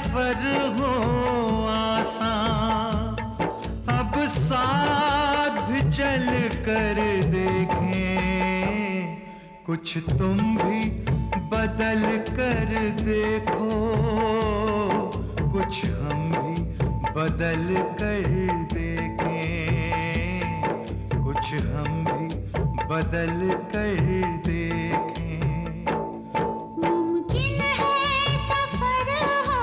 सफर हो आसान, अब साथ भी चल कर देखें, कुछ तुम भी बदल कर देखो, कुछ हम भी बदल कर देखें, कुछ हम भी बदल कर देखें। मुमकिन है सफर हो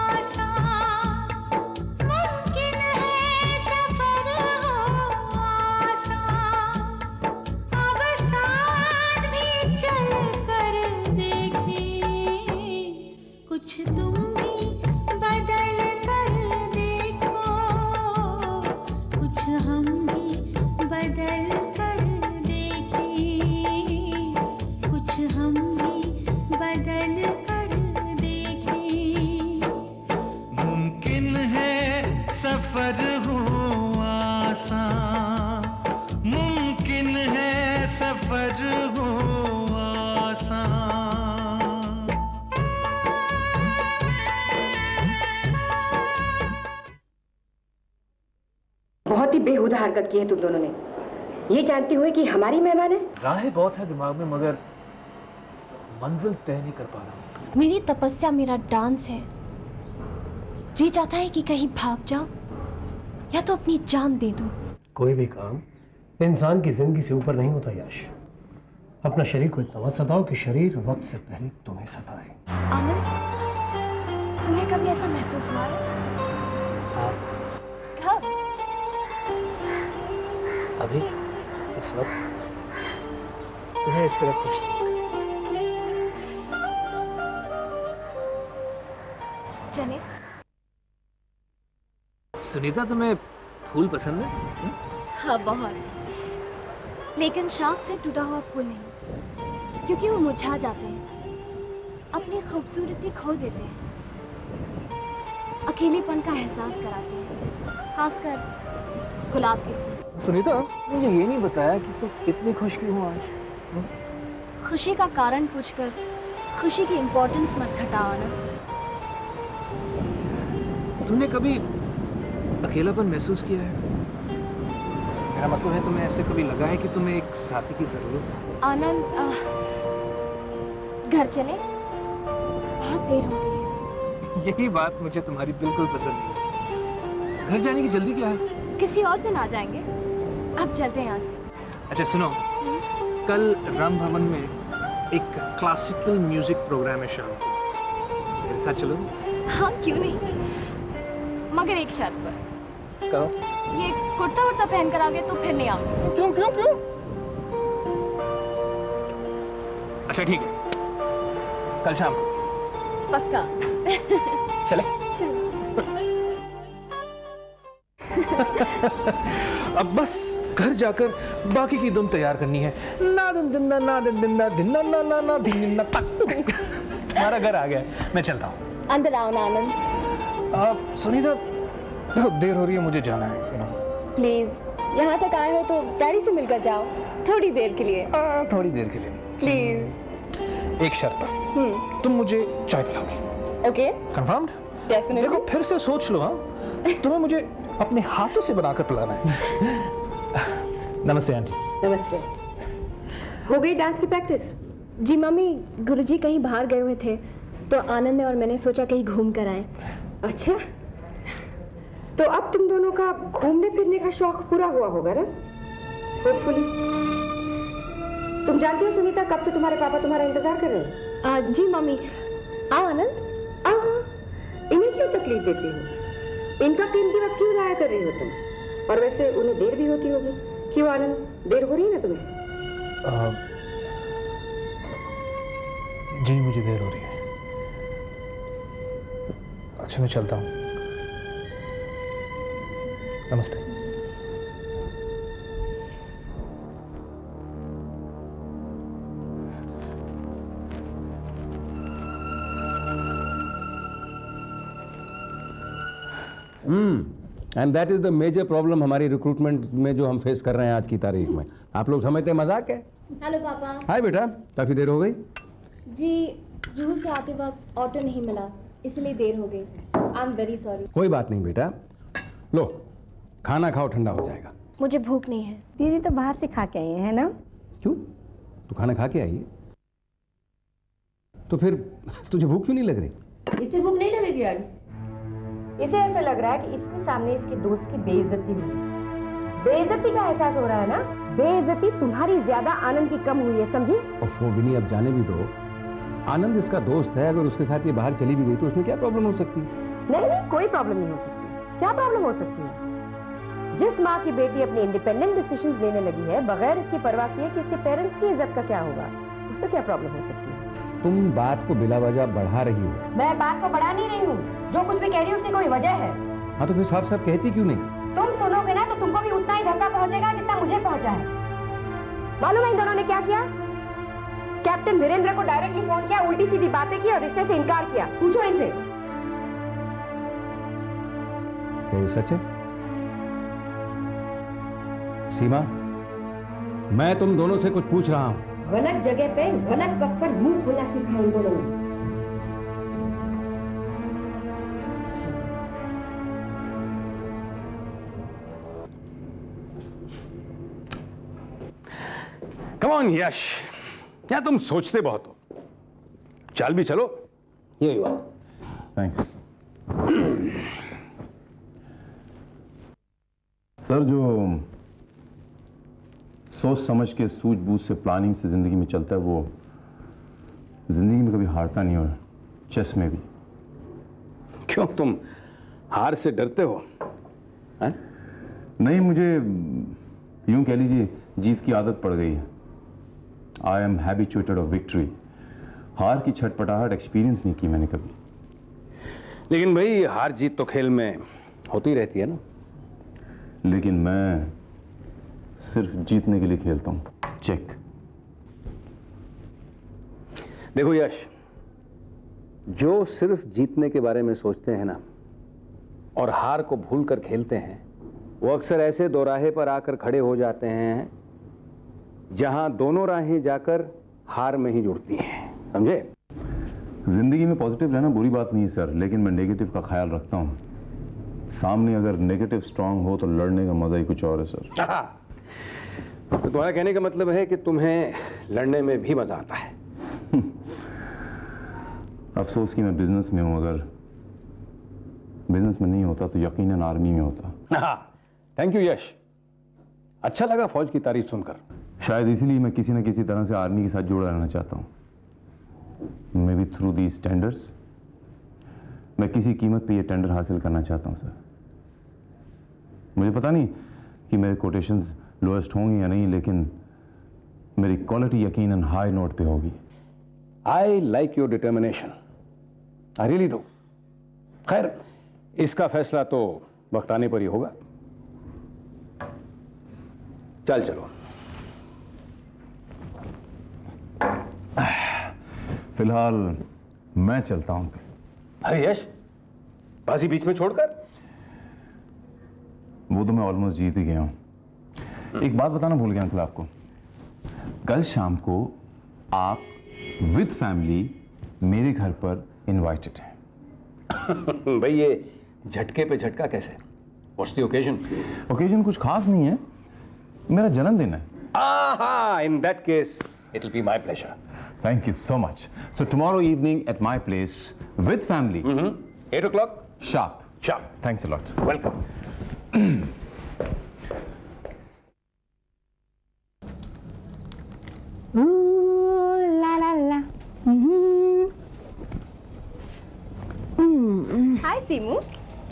आसान, मुमकिन है सफर हो आसान, अब साथ भी चल कर देखें, कुछ तुम भी बदल कर देखो, कुछ हम भी बदल कर देखें, कुछ हम भी बदल कर देखें। मुमकिन है सफर हो आसान, मुमकिन है सफर हो आसान। बहुत ही बेहुदा हरकत की है तुम दोनों ने, ये जानते हुए कि हमारी मेहमान है। राहें बहुत है दिमाग में, मगर मंजिल तय नहीं कर पा रहा। मेरी तपस्या मेरा डांस है। जी चाहता है कि कहीं भाग जाऊं या तो अपनी जान दे दूं। कोई भी काम इंसान की जिंदगी से ऊपर नहीं होता यश। अपना शरीर को इतना मत सताओ कि शरीर वक्त से पहले तुम्हें सताए। आनंद, तुम्हें कभी ऐसा महसूस हुआ है? हाँ, कब? अभी इस वक्त तुम्हें इस तरह खुश देख। चले। सुनीता, तुम्हें फूल पसंद है? हाँ, बहुत। लेकिन शौक से टूटा हुआ फूल नहीं, क्योंकि वो मुरझा जाते हैं, अपनी खूबसूरती खो देते हैं, अकेलेपन का एहसास कराते हैं, खासकर गुलाब के फूल। सुनीता, मुझे ये नहीं बताया कि तुम इतनी खुश क्यों हो आज? खुशी का कारण पूछकर खुशी की इम्पोर्टेंस मत घटाओ ना। तुमने कभी अकेलापन महसूस किया है? मेरा मतलब है, तुम्हें ऐसे कभी लगा है कि तुम्हें एक साथी की जरूरत है? आनंद, घर चले, बहुत देर हो गई है। यही बात मुझे तुम्हारी बिल्कुल पसंद नहीं। घर जाने की जल्दी क्या है? किसी और दिन आ जाएंगे, अब चलते हैं यहाँ से। अच्छा सुनो, कल राम भवन में एक क्लासिकल म्यूजिक प्रोग्राम है शाम को, मेरे साथ चलो? हाँ, क्यों नहीं, मगर एक शर्त पर। कहो। ये कुर्ता वुर्ता पहन कर आ गए तो फिर नहीं आऊंगी। क्यों क्यों क्यों? अच्छा ठीक है, कल शाम को। पक्का। चले? चलो। अब बस घर जाकर बाकी की धुन तैयार करनी है। ना दिन दिन ना दिन दिन ना दिन ना ना ना ना दिन दिन ना तक। तुम्हारा घर आ गया है, मैं चलता हूँ। अंदर आओ ना आनंद। सुनीता, बहुत देर हो रही है, मुझे जाना है। प्लीज, यहाँ तक आए हो तो डैडी से मिलकर जाओ, थोड़ी देर के लिए। थोड़ी देर के लिए प्लीज। एक शर्त पर, तुम मुझे चाय पिलाओगी? Okay, confirmed? डेफिनेटली। देखो फिर से सोच लो, हाँ, तुम्हें मुझे अपने हाथों से बनाकर पिलाना है। नमस्ते आंटी। नमस्ते। हो गई डांस की प्रैक्टिस? जी मम्मी, गुरुजी कहीं बाहर गए हुए थे, तो आनंद ने और मैंने सोचा कहीं घूम कर आए। अच्छा, तो अब तुम दोनों का घूमने फिरने का शौक पूरा हुआ होगा ना? होपफुली। तुम जानती हो सुनीता, कब से तुम्हारे पापा तुम्हारा इंतजार कर रहे हैं? जी मम्मी। आओ आनंद। आओ, इन्हें क्यों तकलीफ देती हो? इनका कीमती वक्त क्यों जाया कर रही हो तुम? और वैसे उन्हें देर भी होती होगी। क्यों आनंद, देर हो रही है ना तुम्हें? जी मुझे देर हो रही है। अच्छा मैं चलता हूँ। नमस्ते। And that is the major problem हमारी रिक्रूटमेंट में जो हम फेस कर रहे हैं आज की तारीख में। आप लोग समझते हैं मजाक है? हेलो पापा। हाय बेटा, काफी देर हो गई। जी, जुहू से आते वक्त ऑटो नहीं मिला, इसलिए देर हो गई। I am very sorry. कोई बात नहीं बेटा, लो खाना खाओ, ठंडा हो जाएगा। मुझे भूख नहीं है। दीदी तो बाहर से खा के आई है ना? क्यों, तू खाना खा के आई है तो फिर तुझे भूख क्यों नहीं लग रही? इसे भूख नहीं लगेगी आज। इसे ऐसा लग रहा है कि इसके सामने इसके दोस्त की बेइज्जती हुई। बेइज्जती का एहसास हो रहा है ना? बेइज्जती तुम्हारी ज्यादा आनंद की कम हुई है, समझी? वो विनी अब जाने भी दो, आनंद इसका दोस्त है, अगर उसके साथ ये बाहर चली भी गई तो उसमें क्या प्रॉब्लम हो सकती है? नहीं नहीं, कोई प्रॉब्लम नहीं हो सकती। क्या प्रॉब्लम हो सकती है? जिस माँ की बेटी अपने इंडिपेंडेंट डिसीजंस लेने लगी है बगैर इसकी परवाह किए कि इसके पेरेंट्स की इज्जत का क्या होगा, उससे क्या प्रॉब्लम हो सकती है? तुम बात को बिला वजह बढ़ा रही हो। मैं बात को बढ़ा नहीं रही हूँ, जो कुछ भी कह रही हूँ उसकी कोई वजह है। हाँ तो फिर साफ साफ कहती क्यों नहीं? तुम सुनोगे ना तो तुमको भी उतना ही धक्का पहुंचेगा जितना मुझे पहुंचा है। मालूम है इन दोनों ने क्या किया? कैप्टन वीरेंद्र को डायरेक्टली फोन किया, उल्टी सीधी बातें की और रिश्ते से इनकार किया। पूछो इनसे। क्या ये सच है? सीमा, मैं तुम दोनों से कुछ पूछ रहा हूं। गलत जगह पे गलत वक्त पर मुंह खोलना सीखा है इन दोनों ने। कम ऑन यश, क्या तुम सोचते बहुत हो? चाल भी चलो। ये हुआ। Thanks sir. जो सोच समझ के सूझबूझ से प्लानिंग से जिंदगी में चलता है वो जिंदगी में कभी हारता नहीं, और चेस में भी। क्यों, तुम हार से डरते हो? हैं? नहीं, मुझे यूं कह लीजिए जीत की आदत पड़ गई है। I am habituated of victory. हार की छटपटाहट एक्सपीरियंस नहीं की मैंने कभी। लेकिन भाई हार जीत तो खेल में होती रहती है ना। लेकिन मैं सिर्फ जीतने के लिए खेलता हूं। चेक। देखो यश, जो सिर्फ जीतने के बारे में सोचते हैं ना और हार को भूल कर खेलते हैं, वो अक्सर ऐसे दो राहे पर आकर खड़े हो जाते हैं जहां दोनों राहें जाकर हार में ही जुड़ती हैं, समझे? जिंदगी में पॉजिटिव रहना बुरी बात नहीं है सर, लेकिन मैं नेगेटिव का ख्याल रखता हूं। सामने अगर नेगेटिव स्ट्रांग हो तो लड़ने का मजा ही कुछ और है सर। तो तुम्हारा कहने का मतलब है कि तुम्हें लड़ने में भी मजा आता है। अफसोस कि मैं बिजनेस में हूं, अगर बिजनेस में नहीं होता तो यकीनन आर्मी में होता। थैंक यू यश, अच्छा लगा फौज की तारीफ सुनकर। शायद इसीलिए मैं किसी न किसी तरह से आर्मी के साथ जुड़ा रहना चाहता हूं। May be through these tenders. मैं किसी कीमत पे ये टेंडर हासिल करना चाहता हूं सर। मुझे पता नहीं कि मेरे कोटेशंस लोएस्ट होंगी या नहीं, लेकिन मेरी क्वालिटी यकीनन हाई नोट पे होगी। I like your determination, I really do. खैर, इसका फैसला तो वक्त आने पर ही होगा। चलो। फिलहाल मैं चलता हूं। अरे यश, बाजी बीच में छोड़कर? वो तो मैं ऑलमोस्ट जीत ही गया हूं। एक बात बताना भूल गया अंकल आपको। कल शाम को आप विद फैमिली मेरे घर पर इनवाइटेड हैं। भाई ये झटके पे झटका कैसे? What's the occasion? ओकेजन कुछ खास नहीं है, मेरा जन्मदिन है। In that case, it will be my pleasure. Thank you so much. So tomorrow evening at my place with family. 8 o'clock? Sharp. Sharp. Thanks a lot. Welcome. ला ला ला। हाय सीमू।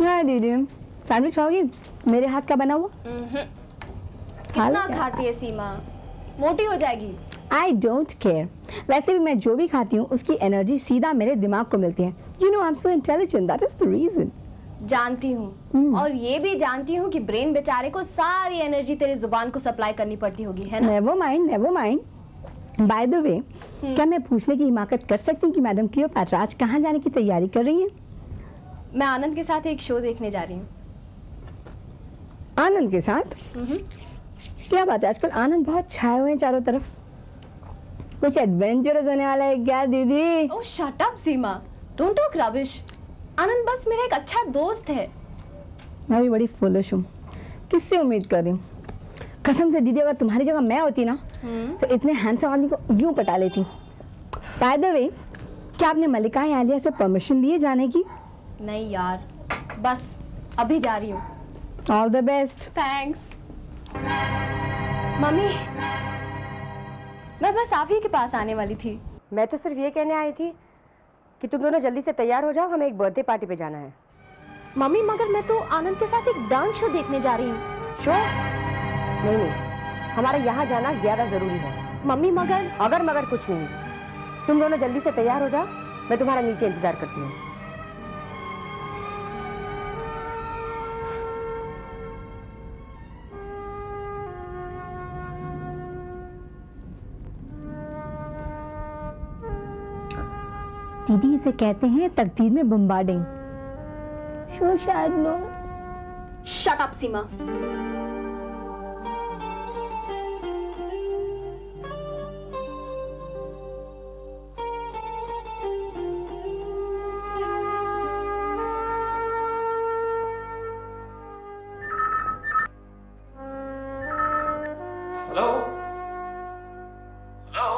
हाय दीदी, sandwich खाओगी? मेरे हाथ का बना हुआ। कितना खाती है सीमा? मोटी हो जाएगी। I don't care. वैसे भी मैं जो भी खाती हूँ उसकी एनर्जी सीधा मेरे दिमाग को मिलती है। You know I am so intelligent, that is the reason. जानती हूँ, और ये भी जानती हूँ कि ब्रेन बेचारे को सारी एनर्जी तेरी जुबान को सप्लाई करनी पड़ती होगी, है ना? Never mind, never mind. By the way, क्या मैं पूछने की हिमाकत कर सकती हूँ कि मैडम क्लियोपैट्रा आज कहाँ जाने की तैयारी कर रही है? मैं आनंद के साथ एक शो देखने जा रही हूँ। आनंद के साथ? क्या बात है, आजकल आनंद बहुत छाए हुए हैं चारों तरफ। कुछ एडवेंचरस होने वाला है क्या दीदी? Oh shut up Seema, don't talk rubbish. Anand बस मेरा एक अच्छा दोस्त है। मैं भी बड़ी फुलिश हूँ, किससे उम्मीद कर रही हूँ। कसम से दीदी, अगर तुम्हारी जगह मैं होती ना तो इतने हैंडसम आदमी को यूं पटा लेती। बाय द वे, क्या आपने मलिका या आलिया से परमिशन ली है जाने की? नहीं यार, बस अभी जा रही हूँ। All the best. Thanks. Mummy, मैं बस आप ही के पास आने वाली थी। मैं तो सिर्फ ये कहने आई थी कि तुम दोनों जल्दी से तैयार हो जाओ, हमें एक बर्थडे पार्टी पे जाना है। मम्मी, मगर मैं तो आनंद के साथ एक डांस शो देखने जा रही हूँ। शो? नहीं, हमारा यहाँ जाना ज्यादा जरूरी है। मम्मी, मगर अगर मगर कुछ नहीं, तुम दोनों जल्दी से तैयार हो जाओ, मैं तुम्हारा नीचे इंतजार करती हूँ। दीदी, इसे कहते हैं तकदीर में बम्बार्डिंग। शो शायद नो। Shut up Seema. Hello hello.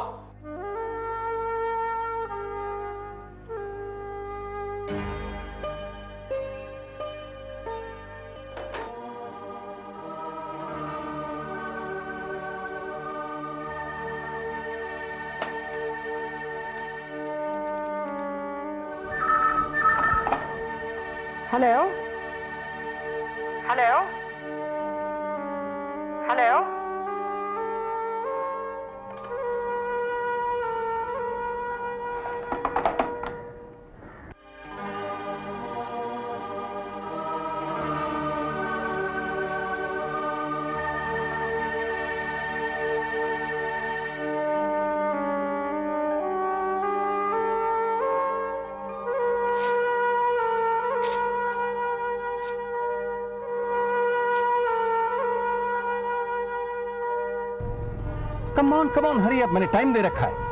Hello hello hello. Come on hurry up, मैंने टाइम दे रखा है।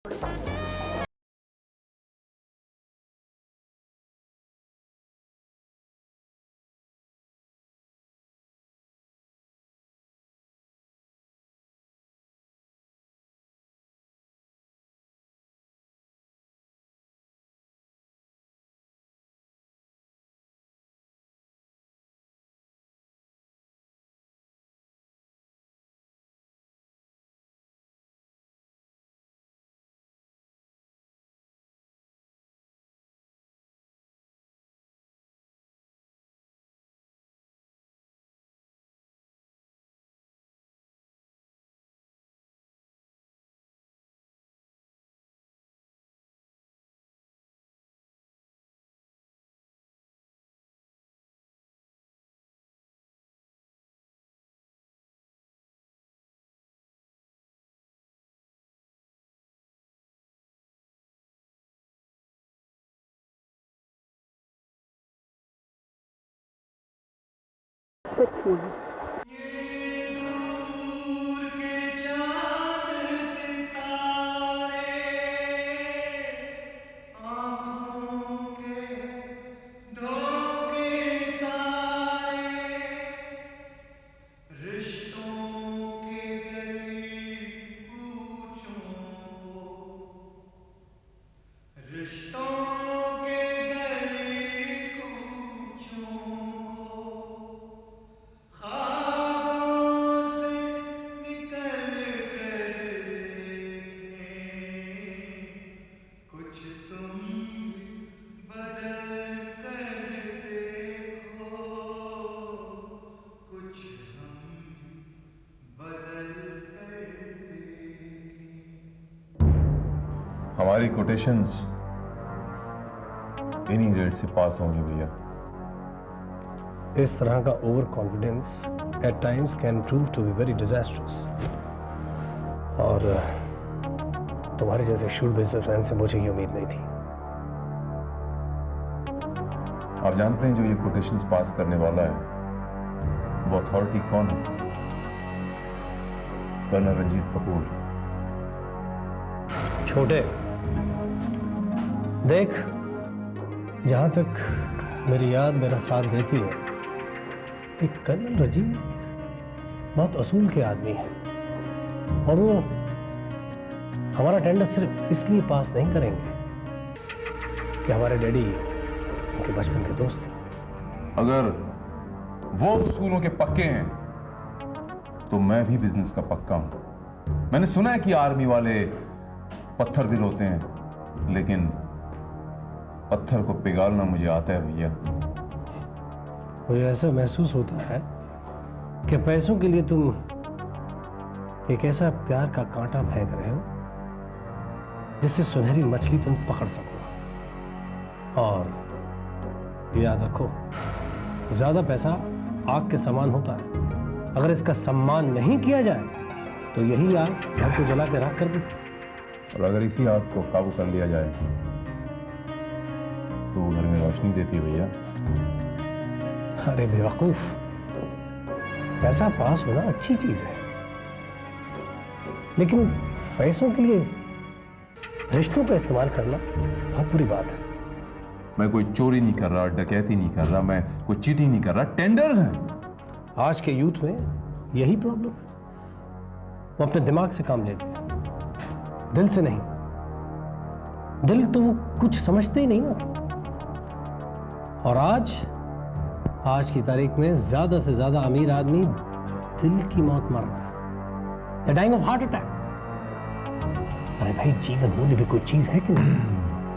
कुछ नहीं। हमारी कोटेशंस इन्हीं रेट से पास होंगी भैया। इस तरह का over confidence at times can prove to be very disastrous. और तुम्हारे जैसे शूट बिजनेसमैन से मुझे ये उम्मीद नहीं थी। आप जानते हैं जो ये कोटेशंस पास करने वाला है वो अथॉरिटी कौन है? कर्नल रंजीत कपूर। छोटे देख, जहां तक मेरी याद मेरा साथ देती है कि कर्नल रंजीत बहुत असूल के आदमी है और वो हमारा टेंडर सिर्फ इसलिए पास नहीं करेंगे कि हमारे डैडी उनके बचपन के दोस्त थे। अगर वो उसूलों के पक्के हैं तो मैं भी बिजनेस का पक्का हूं। मैंने सुना है कि आर्मी वाले पत्थर दिल होते हैं, लेकिन पत्थर को पिघालना मुझे आता है भैया। मुझे ऐसा महसूस होता है कि पैसों के लिए तुम एक ऐसा प्यार का कांटा फेंक रहे हो जिससे सुनहरी मछली तुम पकड़ सको। और याद रखो, ज्यादा पैसा आग के समान होता है। अगर इसका सम्मान नहीं किया जाए तो यही आग घर को जला के राख कर देती। और अगर इसी आग को काबू कर लिया जाए तो वो घर में रोशनी देती है भैया। अरे बेवकूफ, पैसा पास होना अच्छी चीज है, लेकिन पैसों के लिए रिश्तों का इस्तेमाल करना बहुत बुरी बात है। मैं कोई चोरी नहीं कर रहा, डकैती नहीं कर रहा, मैं कोई चीटिंग नहीं कर रहा। टेंडर्स हैं। आज के यूथ में यही प्रॉब्लम है। वो अपने दिमाग से काम लेते हैं, दिल से नहीं। दिल तो वो कुछ समझते ही नहीं ना। और आज की तारीख में ज्यादा से ज्यादा अमीर आदमी दिल की मौत मर रहा है। They're dying of heart attacks। अरे भाई, जीवन मूल्य भी कोई चीज है कि नहीं?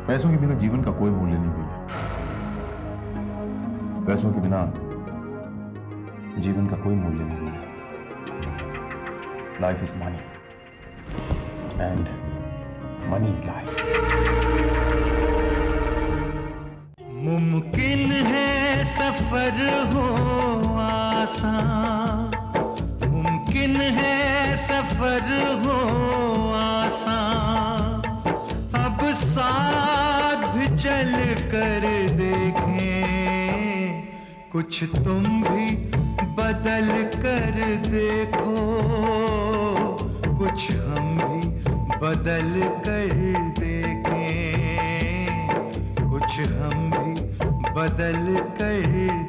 पैसों के बिना जीवन का कोई मूल्य नहीं भैया। पैसों के बिना जीवन का कोई मूल्य नहीं भैया। Life is money and money is life. मुमकिन है सफर हो आसान, मुमकिन है सफर हो आसान, अब साथ भी चल कर देखें, कुछ तुम भी बदल कर देखो, कुछ हम भी बदल कर बदल कर